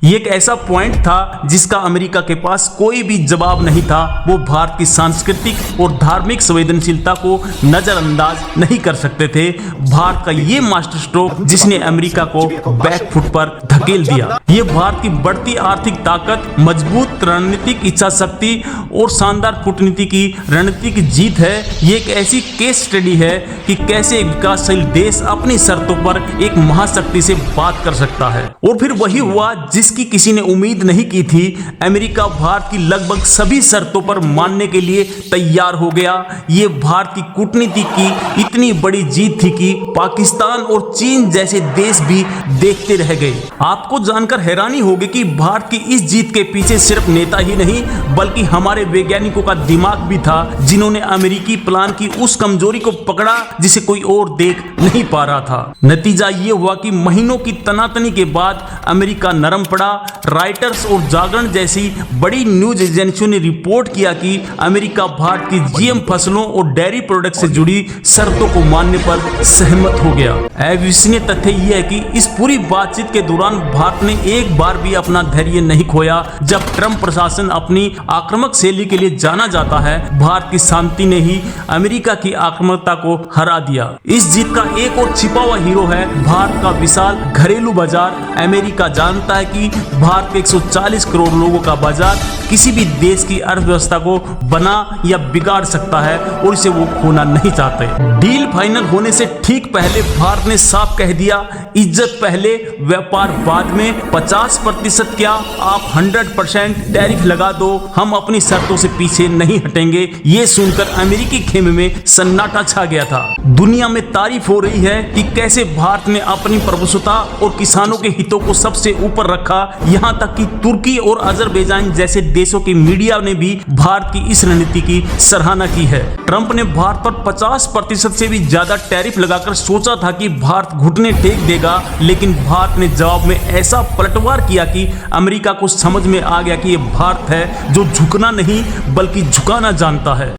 ये एक ऐसा पॉइंट था जिसका अमेरिका के पास कोई भी जवाब नहीं था। वो भारत की सांस्कृतिक और धार्मिक संवेदनशीलता को नजरअंदाज नहीं कर सकते थे। भारत का ये मास्टर स्ट्रोक जिसने अमेरिका को बैकफुट पर धकेल दिया। ये भारत की बढ़ती आर्थिक ताकत, मजबूत रणनीतिक इच्छा शक्ति और शानदार कूटनीति की रणनीतिक जीत है। ये एक ऐसी केस स्टडी है कि कैसे एक विकासशील देश अपनी शर्तों पर एक महाशक्ति से बात कर सकता है। और फिर वही हुआ जिसकी किसी ने उम्मीद नहीं की थी। अमेरिका भारत की लगभग सभी शर्तों पर मानने के लिए तैयार हो गया। ये भारत की कूटनीति की इतनी बड़ी जीत थी कि पाकिस्तान और चीन जैसे देश भी देखते रह गए। आपको जानकर हैरानी होगी कि भारत की इस जीत के पीछे सिर्फ नेता ही नहीं बल्कि हमारे वैज्ञानिकों का दिमाग भी था, जिन्होंने अमेरिकी प्लान की उस कमजोरी को पकड़ा जिसे कोई और देख नहीं पा रहा था। नतीजा ये हुआ कि महीनों की तनातनी के बाद अमेरिका नरम पड़ा। राइटर्स और जागरण जैसी बड़ी न्यूज एजेंसियों ने रिपोर्ट किया कि अमेरिका भारत की जीएम फसलों और डेयरी प्रोडक्ट से जुड़ी शर्तों को मानने पर सहमत हो गया। अविश्वसनीय तथ्य यह है कि इस पूरी बातचीत के दौरान भारत ने एक बार भी अपना धैर्य नहीं खोया। जब ट्रंप प्रशासन अपनी आक्रामक शैली के लिए जाना जाता है, भारत की शांति ने ही अमेरिका की आक्रामकता को हरा दिया। इस जीत का एक और छिपा हुआ हीरो है भारत का विशाल घरेलू बाजार। अमेरिका जानता है कि भारत के 140 करोड़ लोगों का बाजार किसी भी देश की अर्थव्यवस्था को बना या बिगाड़ सकता है और इसे वो खोना नहीं चाहते। डील फाइनल होने से ठीक पहले भारत ने साफ कह दिया, इज्जत पहले व्यापार बाद में। 50% क्या, आप 100% टैरिफ लगा दो, हम अपनी शर्तों से पीछे नहीं हटेंगे। ये सुनकर अमेरिकी खेमे में सन्नाटा छा गया था। दुनिया में तारीफ हो रही है कि कैसे भारत ने अपनी प्रभुसत्ता और किसानों के हितों को सबसे ऊपर रखा। यहाँ तक कि तुर्की और अजरबैजान जैसे देशों की मीडिया ने भी भारत की इस रणनीति की सराहना की है। ट्रंप ने भारत पर 50% से भी ज्यादा टैरिफ लगाकर सोचा था कि भारत घुटने टेक देगा, लेकिन भारत ने जवाब में ऐसा पलटवार किया कि अमेरिका को समझ में आ गया कि यह भारत है जो झुकना नहीं बल्कि झुकाना जानता है।